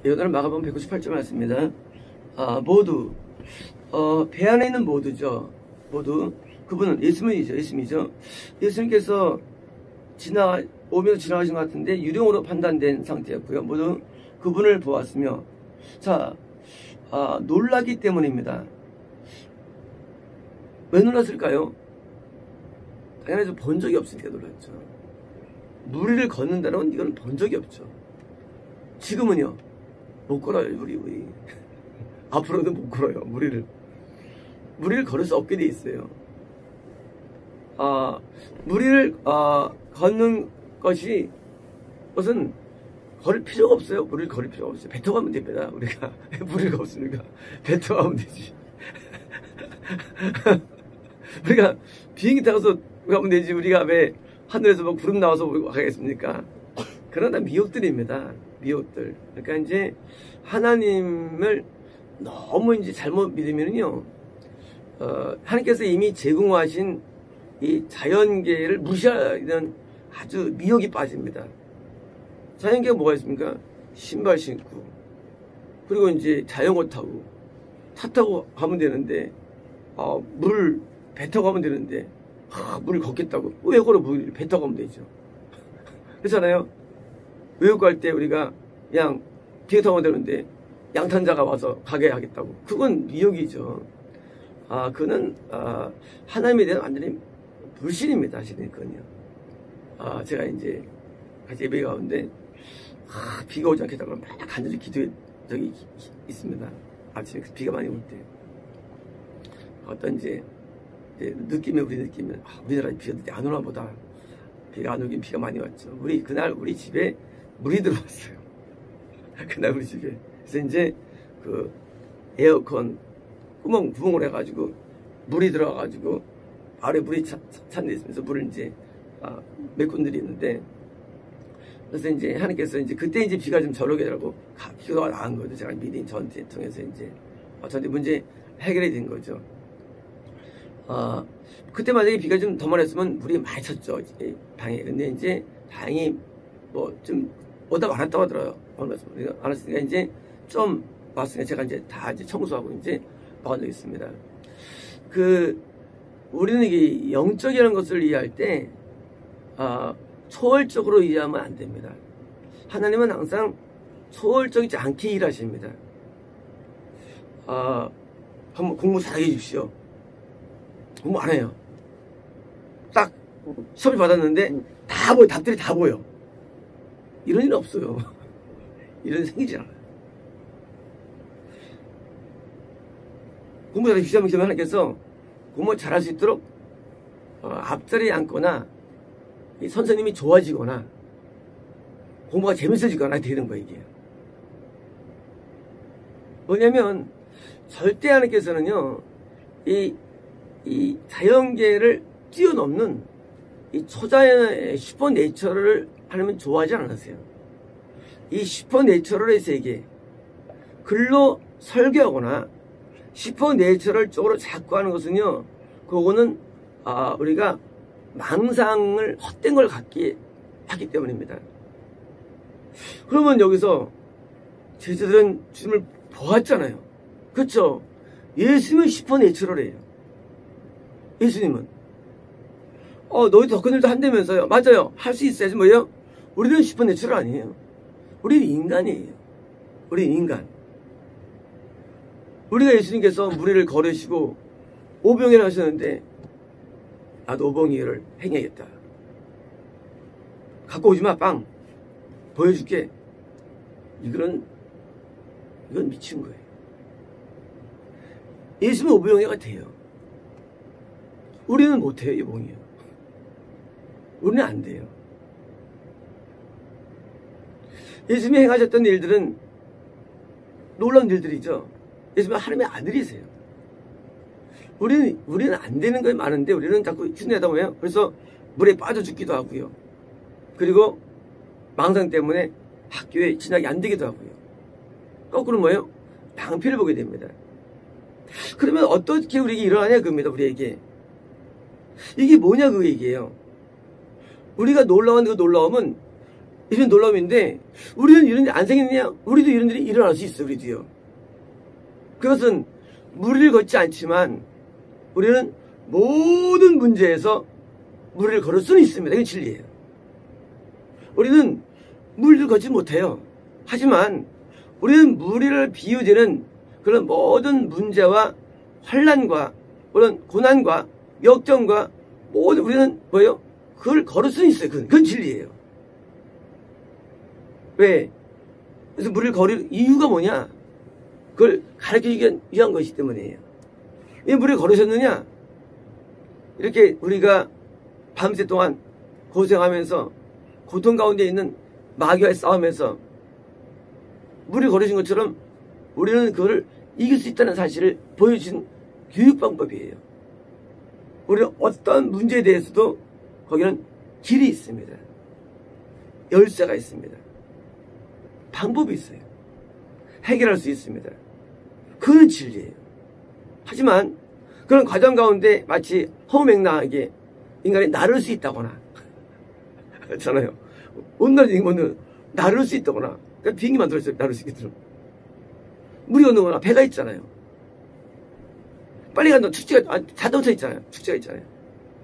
오늘은 마가복음 198절 말씀입니다. 모두 배 안에 있는 모두죠. 모두 그분은 예수님이죠. 예수님께서 오면서 지나가신 것 같은데 유령으로 판단된 상태였고요. 모두 그분을 보았으며, 자, 놀라기 때문입니다. 왜 놀랐을까요? 당연히 본 적이 없으니까 놀랐죠. 물 위를 걷는다는 건 이건 본 적이 없죠. 지금은요, 못 걸어요, 우리. 앞으로도 못 걸어요, 물 위를 걸을 수 없게 돼 있어요. 물 위를 걷는 것이 무슨 걸을 필요가 없어요. 물을 걸을 필요가 없어요. 배 타고 가면 됩니다. 우리가 물을 없으니까 배 타고 가면 되지. 우리가 비행기 타고서 가면 되지. 우리가 왜 하늘에서 막 구름 나와서 가겠습니까? 그러나 미혹들입니다. 미혹들. 그러니까 이제 하나님을 너무 이제 잘못 믿으면요, 하나님께서 이미 제공하신 이 자연계를 무시하는 아주 미혹이 빠집니다. 자연계가 뭐가 있습니까? 신발 신고, 그리고 이제 자전거 타고, 차 타고 가면 되는데, 배 타고 가면 되는데, 물을 걷겠다고. 왜 걸어? 배 타고 가면 되죠. 그렇잖아요? 외국 갈 때 우리가 그냥 비행 타고 가면 되는데, 양탄자가 와서 가게 하겠다고. 그건 미혹이죠. 그는, 하나님에 대한 완전히 불신입니다. 사실은 그건요. 제가 이제 같이 예배 가운데, 비가 오지 않겠다고 막 간절히 기도한 적이 있습니다. 아침에 비가 많이 올 때. 어떤 이제 우리 느낌은, 우리나라에 비가 안 오나 보다. 비가 안 오긴 비가 많이 왔죠. 그날 우리 집에 물이 들어왔어요. 그날 우리 집에. 그래서 이제 그 에어컨 구멍을 해가지고 물이 들어와가지고 아래 물이 찬 데 있으면서 물을 이제 몇 군들이 있는데, 그래서 이제 하나님께서 이제 그때 이제 비가 좀 저러게 되라고 기도가 나온 거죠. 제가 미리 전체 통해서 이제 전체 문제 해결이 된 거죠. 그때 만약에 비가 좀 더 많이 왔으면 물이 많이 찼죠, 방에. 근데 이제 다행히 뭐 좀 오다가 안 왔다고 하더라고요. 안 왔으니까 이제 좀 왔으니까 제가 이제 다 이제 청소하고 이제 나온 적이 있습니다. 우리는 이게 영적이라는 것을 이해할 때, 초월적으로 이해하면 안 됩니다. 하나님은 항상 초월적이지 않게 일하십니다. 한번 공부 잘해 주십시오. 공부 안 해요. 딱 시험을 받았는데 다 보여. 답들이 다 보여. 이런 일은 없어요. 이런 일 생기지 않아요. 공부 잘해 주시면 하나님께서 공부 잘할 수 있도록 앞자리에 앉거나 이 선생님이 좋아지거나 공부가 재밌어지거나 되는 거예요, 이게. 뭐냐면 절대 하나님께서는요, 이 자연계를 뛰어넘는 이 초자연의 슈퍼내처럴을 하나님은 좋아하지 않으세요. 이 슈퍼내처럴의 세계, 글로 설교하거나 슈퍼내처럴 쪽으로 자꾸 하는 것은요, 그거는 우리가 망상을, 헛된 걸 갖기 하기 때문입니다. 그러면 여기서 제자들은 주님을 보았잖아요. 그렇죠? 예수님은 슈퍼내처럴이에요. 예수님은 너희도 더 큰 일도 한다면서요. 맞아요. 할 수 있어야지. 뭐예요? 우리는 슈퍼내처럴 아니에요. 우리는 인간이에요. 우리는 인간. 우리가 예수님께서 무리를 걸으시고 오병이를 하셨는데, 나도 오병이를 행해야겠다. 갖고 오지마, 빵. 보여줄게. 이건 미친 거예요. 예수님은 오병이가 돼요. 우리는 못해요, 오병이요. 우리는 안 돼요. 예수님이 행하셨던 일들은 놀라운 일들이죠. 예수님은 하나님의 아들이세요. 우리는 안 되는 거에 많은데 우리는 자꾸 흉내다 해요. 그래서 물에 빠져 죽기도 하고요. 그리고 망상 때문에 학교에 진학이 안 되기도 하고요. 거꾸로 뭐예요? 낭패를 보게 됩니다. 그러면 어떻게 우리에게 일어나냐 그겁니다. 우리에게. 이게 뭐냐 그 얘기예요. 우리가 놀라운 그 놀라움은 이런 놀라움인데 우리는 이런 일이 안 생기느냐? 우리도 이런 일이 일어날 수 있어요. 우리도요. 그것은 무리를 걷지 않지만 우리는 모든 문제에서 무리를 걸을 수는 있습니다. 이건 진리예요. 우리는 무리를 걷지 못해요. 하지만 우리는 무리를 비유되는 그런 모든 문제와 환난과 그런 고난과 역정과 모든 우리는 뭐예요? 그걸 걸을 수는 있어요. 그건 진리예요. 왜? 그래서 무리를 걸을 이유가 뭐냐? 그걸 가르치기 위한 것이기 때문이에요. 왜 무리를 걸으셨느냐? 이렇게 우리가 밤새 동안 고생하면서 고통 가운데 있는 마귀와의 싸움에서 무리를 걸으신 것처럼 우리는 그걸 이길 수 있다는 사실을 보여주신 교육 방법이에요. 우리는 어떤 문제에 대해서도 거기는 길이 있습니다. 열쇠가 있습니다. 방법이 있어요. 해결할 수 있습니다. 그건 진리예요. 하지만 그런 과정 가운데 마치 허무맹랑하게 인간이 나를 수 있다거나 그렇잖아요. 온날 인간은 나를 수 있다거나 그러니까 비행기 만들었어요. 나를 수 있게 물이 오는 거나 배가 있잖아요. 빨리 간다 자동차 있잖아요. 축제가 있잖아요.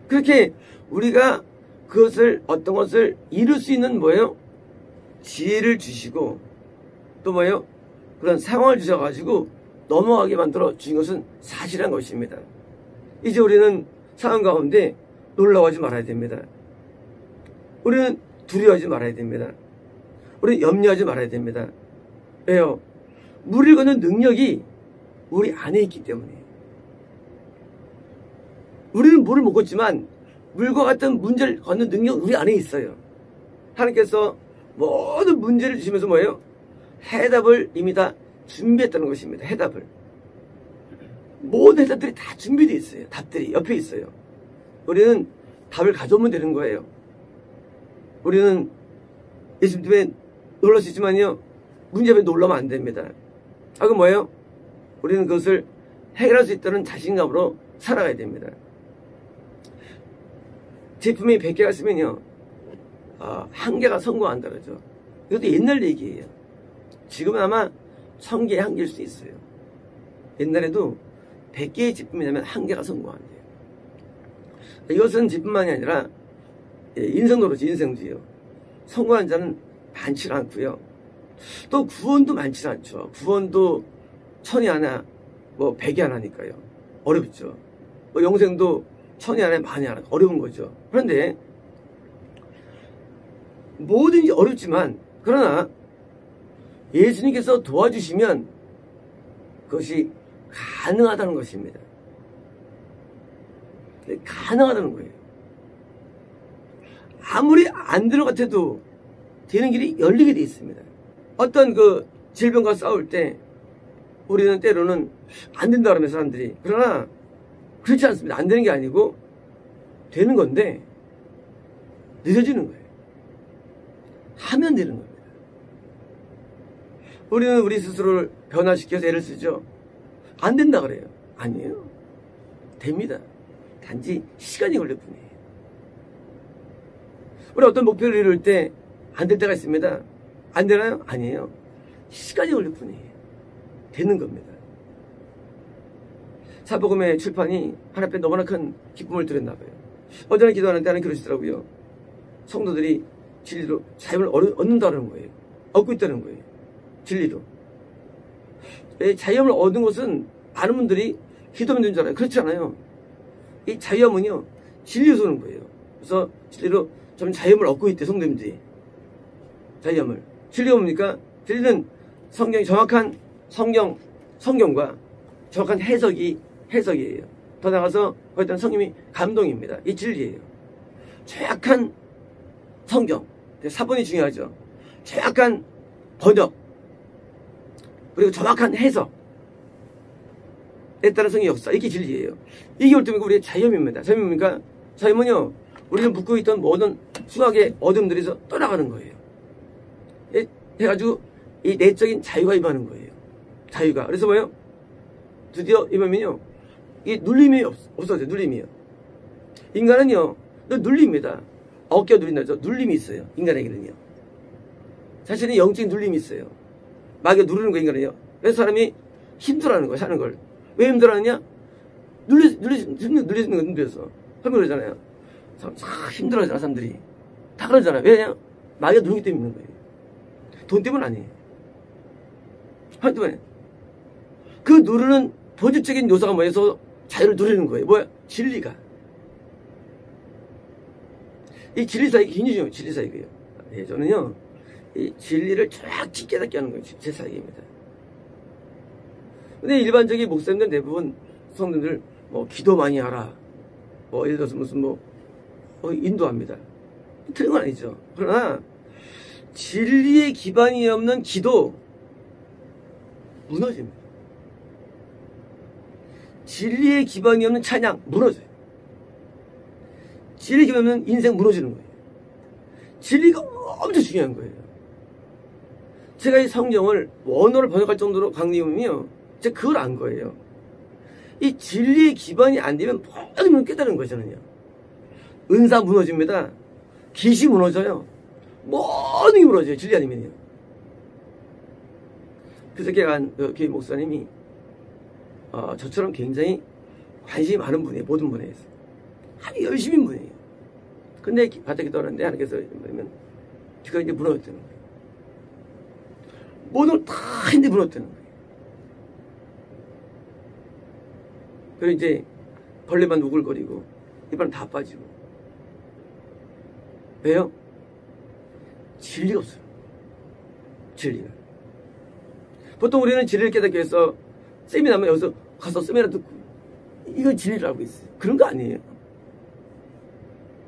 그렇게 우리가 그것을 어떤 것을 이룰 수 있는 뭐예요? 지혜를 주시고 또 뭐예요? 그런 상황을 주셔가지고 넘어가게 만들어 주신 것은 사실한 것입니다. 이제 우리는 상황 가운데 놀라워하지 말아야 됩니다. 우리는 두려워하지 말아야 됩니다. 우리는 염려하지 말아야 됩니다. 왜요? 물을 걷는 능력이 우리 안에 있기 때문이에요. 우리는 물을 못 걷지만 물과 같은 문제를 걷는 능력은 우리 안에 있어요. 하나님께서 모든 문제를 주시면서 뭐예요? 해답을 이미 다 준비했다는 것입니다. 해답을. 모든 해답들이 다 준비되어 있어요. 답들이 옆에 있어요. 우리는 답을 가져오면 되는 거예요. 우리는 예수님 때문에 놀랄 수 있지만요. 문제 때문에 놀라면 안 됩니다. 그건 뭐예요? 우리는 그것을 해결할 수 있다는 자신감으로 살아가야 됩니다. 제품이 100개가 있으면요. 한 개가 성공한다 그러죠. 이것도 옛날 얘기예요. 지금은 아마 1000개에 한 개일 수 있어요. 옛날에도 100개의 제품이라면 한 개가 성공한대요. 이것은 제품만이 아니라 인생노릇이 인생지요. 성공한 자는 많지 않고요. 또 구원도 많지 않죠. 구원도 1000이 하나, 뭐 100이 하나니까요. 어렵죠. 뭐 영생도 1000이 하나, 만이 하나 어려운 거죠. 그런데 뭐든지 어렵지만 그러나 예수님께서 도와주시면 그것이 가능하다는 것입니다. 가능하다는 거예요. 아무리 안 될 것 같아도 되는 길이 열리게 돼 있습니다. 어떤 그 질병과 싸울 때 우리는 때로는 안 된다 그러면 사람들이 그러나 그렇지 않습니다. 안 되는 게 아니고 되는 건데 늦어지는 거예요. 하면 되는 겁니다. 우리는 우리 스스로를 변화시켜서 애를 쓰죠. 안 된다 그래요. 아니에요. 됩니다. 단지 시간이 걸릴 뿐이에요. 우리 어떤 목표를 이룰 때 안 될 때가 있습니다. 안 되나요? 아니에요. 시간이 걸릴 뿐이에요. 되는 겁니다. 사복음의 출판이 하나님 앞에 너무나 큰 기쁨을 드렸나 봐요. 어제는 기도하는 때는 그러시더라고요. 성도들이 진리로 자유를 얻는다는 거예요. 얻고 있다는 거예요. 진리로. 자유함을 얻은 것은 많은 분들이 기도하면 되는 줄 알아요. 그렇지 않아요. 이 자유함은요, 진리에서 오는 거예요. 그래서 진리로 좀 자유함을 얻고 있대, 성도님들이. 자유함을. 진리가 뭡니까? 진리는 성경이 정확한 성경과 정확한 해석이에요. 더 나가서 거기다 성님이 감동입니다. 이 진리예요. 정확한 성경. 사본이 중요하죠. 정확한 번역. 그리고 정확한 해석. 에 따른 성의 역사. 이게 진리예요. 이게 올 때면 우리의 자유함입니다. 자유함입니까? 자유함은요, 우리는 묶고 있던 모든 수학의 어둠들에서 떠나가는 거예요. 해가지고 이 내적인 자유가 임하는 거예요. 자유가. 그래서 뭐예요? 드디어 임하면요, 이 눌림이 없어져요. 눌림이요. 인간은요, 눌립니다. 어깨가 눌린다죠. 눌림이 있어요. 인간에게는요. 자신의 영적인 눌림이 있어요. 마귀가 누르는 거 인간은요. 그래서 사람이 힘들어하는 거야, 사는 걸. 왜 힘들어하느냐? 눌리는 거 눌려서. 설명 그러잖아요. 참 힘들어하잖아, 사람들이. 다 그러잖아요. 왜냐? 마귀가 누르기 때문에 있는 거예요. 돈 때문 아니에요. 한 때문에. 그 누르는 본질적인 요소가 뭐여서 자유를 누리는 거예요. 뭐야? 진리가. 이 진리 사역이 굉장히 중요해요. 진리 사역이에요. 예, 저는요, 이 진리를 정확히 깨닫게 하는 거예요. 제 사역입니다. 근데 일반적인 목사님들 대부분 성도들 뭐 기도 많이 하라. 뭐 예를 들어서 무슨 인도합니다. 틀린 건 아니죠. 그러나 진리의 기반이 없는 기도 무너집니다. 진리의 기반이 없는 찬양 무너져요. 진리의 기반이 없는 인생 무너지는 거예요. 진리가 엄청 중요한 거예요. 제가 이 성경을 원어를 번역할 정도로 강림이요, 제가 그걸 안 거예요. 이 진리의 기반이 안 되면 모든 깨달은 거예요. 저는요. 은사 무너집니다. 기시 무너져요. 모든 게 무너져요. 진리 아니면요. 그저께 간 교회 목사님이 저처럼 굉장히 관심이 많은 분이에요. 모든 분야에 있어요. 아주 열심인 분이에요. 근데 바닥에 기도하는데 하나님께서 뭐냐면 귀가 이제 무너졌다는 거예요. 모든 걸 다 했는데 무너졌다는 거예요. 그리고 이제 벌레만 우글거리고 이빨은 다 빠지고. 왜요? 진리가 없어요. 진리가. 보통 우리는 진리를 깨닫기 위해서 세미나면 여기서 가서 세미나 듣고 이건 진리를 알고 있어요. 그런 거 아니에요.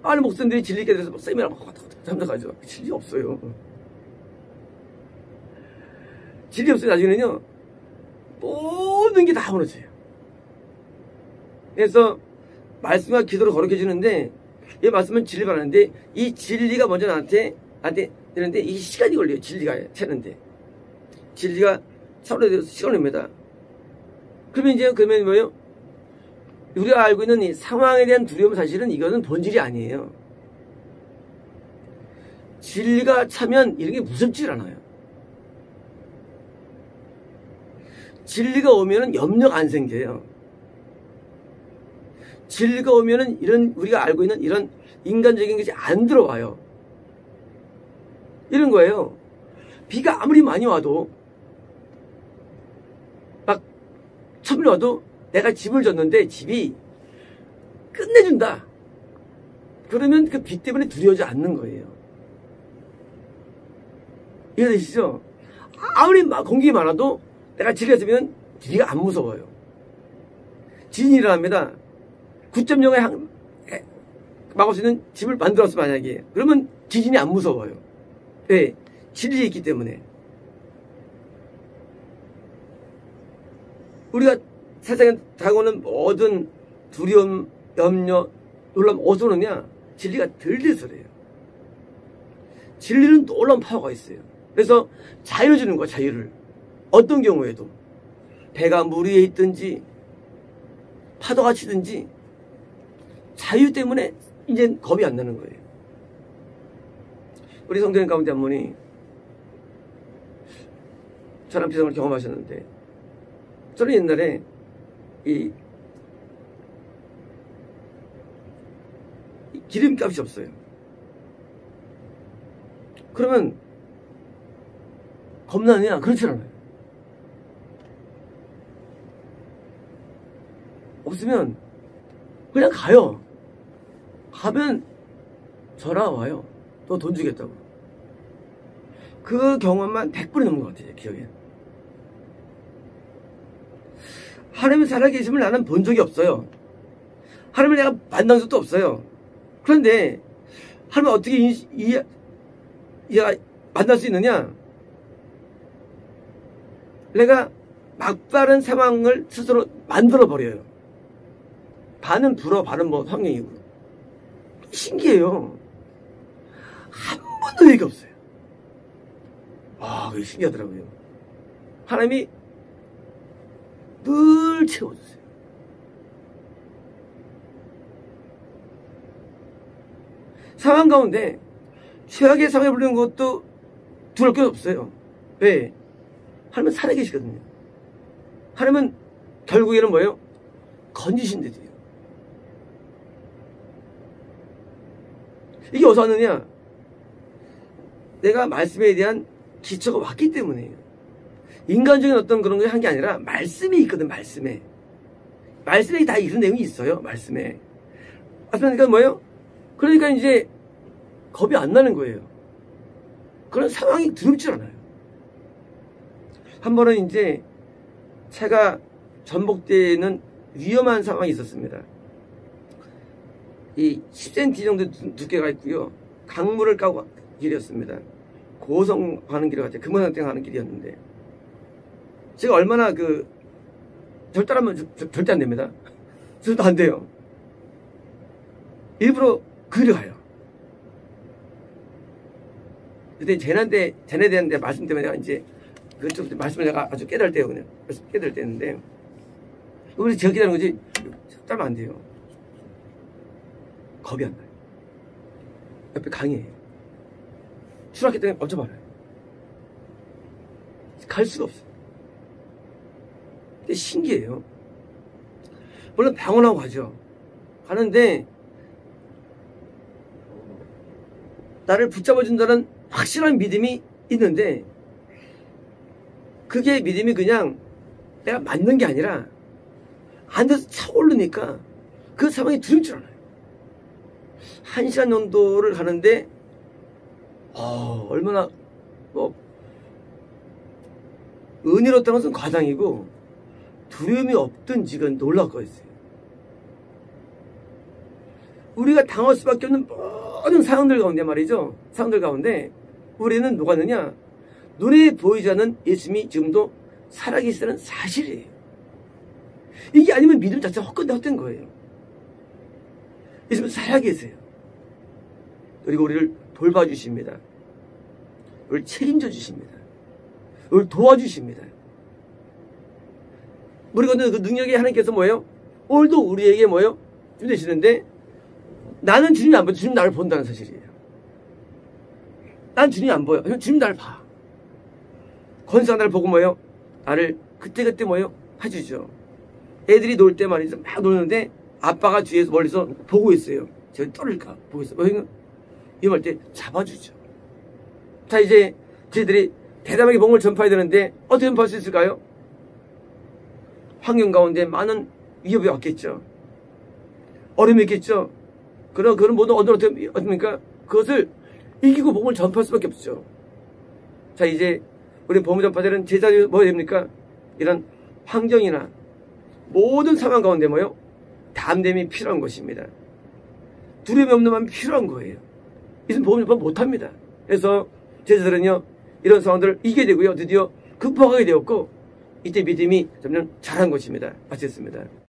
많은 목사님들이 진리 깨닫기 위해서 세미나 막 참석하죠. 진리 없어요. 진리 없어요. 나중에는요, 모든 게 다 무너져요. 그래서 말씀과 기도로 거룩해지는데, 이 말씀은 진리가 나는데, 이 진리가 먼저 나한테 되는데, 이 시간이 걸려요. 진리가 채는데. 진리가 차오르게 시간을 냅니다. 그러면 뭐예요? 우리가 알고 있는 이 상황에 대한 두려움, 사실은 이거는 본질이 아니에요. 진리가 차면 이런 게 무섭지 않아요. 진리가 오면은 염려가 안 생겨요. 진리가 오면은 이런 우리가 알고 있는 이런 인간적인 것이 안 들어와요. 이런 거예요. 비가 아무리 많이 와도 막 천물이 와도 내가 집을 졌는데 집이 끝내준다. 그러면 그 비 때문에 두려워하지 않는 거예요. 이해되시죠? 아무리 공격이 많아도 내가 집에 있으면 비가 안 무서워요. 지진이 일어납니다. 9.0에 막을 수 있는 집을 만들었어, 만약에. 그러면 지진이 안 무서워요. 왜? 진리에 있기 때문에. 우리가 세상에 다가오는 모든 두려움, 염려, 놀람, 어디서 오느냐? 진리가 들들서래요. 진리는 놀라운 파워가 있어요. 그래서 자유를 주는 거야, 자유를. 어떤 경우에도. 배가 물 위에 있든지, 파도가 치든지, 자유 때문에 이제 겁이 안 나는 거예요. 우리 성도님 가운데 한 분이 저랑 비상을 경험하셨는데, 저는 옛날에 이 기름값이 없어요. 그러면 겁나느냐? 그렇지 않아요. 없으면 그냥 가요. 가면 전화가 와요. 너 돈 주겠다고. 그 경험만 100번이 넘는 것 같아요. 기억에. 하나님이 살아계심을 나는 본 적이 없어요. 하나님을 내가 만난 적도 없어요. 그런데 하나님을 어떻게 만날 수 있느냐? 내가 막다른 상황을 스스로 만들어버려요. 반은 불어, 반은 환경이고. 신기해요. 한 번도 얘기 없어요. 그게 신기하더라고요. 하나님이 늘 채워주세요. 상황 가운데 최악의 상황에 불리는 것도 두려울 게 없어요. 왜? 하나님은 살아계시거든요. 하나님은 결국에는 뭐예요? 건지신대요. 이게 어디서 왔느냐? 내가 말씀에 대한 기초가 왔기 때문에요. 인간적인 어떤 그런 걸 한 게 아니라 말씀이 있거든. 말씀에 다 이런 내용이 있어요. 말씀에. 그러니까 뭐예요? 그러니까 이제 겁이 안 나는 거예요. 그런 상황이 두렵지 않아요. 한 번은 이제 차가 전복되는 위험한 상황이 있었습니다. 이 10cm 정도 두께가 있고요. 강물을 까고 길이었습니다. 고성 가는 길을 갔죠. 금강산땡 가는 길이었는데 제가 얼마나 절단하면 절대 안 됩니다. 절대 안 돼요. 일부러 그 길을 가요. 그때 쟤네에 대한 내 말씀 때문에 내가 이제 그쪽 말씀을 내가 아주 깨달을 때거든요. 깨달을 때였는데 우리 제가 깨달은 거지 따면 안 돼요. 겁이 안 나요. 옆에 강이에요. 추락기 때문에 엄청 많아요. 갈 수가 없어요. 근데 신기해요. 물론 방언하고 가죠. 가는데 나를 붙잡아준다는 확실한 믿음이 있는데 그게 믿음이 그냥 내가 맞는 게 아니라 안에서 차오르니까 그 상황이 두려울 줄 알아요. 1시간 정도를 가는데 얼마나 은혜롭다는 것은 과장이고 두려움이 없든지가 놀랍거였어요. 우리가 당할 수밖에 없는 모든 상황들 가운데 말이죠. 상황들 가운데 우리는 뭐가 있느냐? 눈에 보이지 않는 예수님이 지금도 살아계시다는 사실이에요. 이게 아니면 믿음 자체가 헛된 거예요. 예수님은 살아계세요. 그리고 우리를 돌봐주십니다. 우리를 책임져 주십니다. 우리를 도와주십니다. 우리가 그 능력이 하나님께서 뭐예요? 오늘도 우리에게 뭐예요? 주시는데 나는 주님이 안 보여. 주님 나를 본다는 사실이에요. 난 주님이 안 보여. 주님 나를 봐. 권세가 나를 보고 뭐예요? 나를 그때그때 뭐예요? 해주죠. 애들이 놀 때 말이죠. 막 노는데 아빠가 뒤에서 멀리서 보고 있어요. 제가 떨을까 보고 있어요. 위험할 때 잡아주죠. 자, 이제 저희들이 대담하게 복음을 전파해야 되는데 어떻게 전파할 수 있을까요? 환경 가운데 많은 위협이 왔겠죠. 어려움이 있겠죠. 그런 모든 어려움이 어떻습니까? 그것을 이기고 복음을 전파할 수밖에 없죠. 자, 이제 우리 복음 전파자는 제자들이 뭐가 됩니까? 이런 환경이나 모든 상황 가운데 뭐요? 담됨이 필요한 것입니다. 두려움이 없는 마음이 필요한 거예요. 이것은 복음 전파 못합니다. 그래서 제자들은요, 이런 상황들을 이기게 되고요, 드디어 극복하게 되었고, 이때 믿음이 점점 자란 것입니다. 마쳤습니다.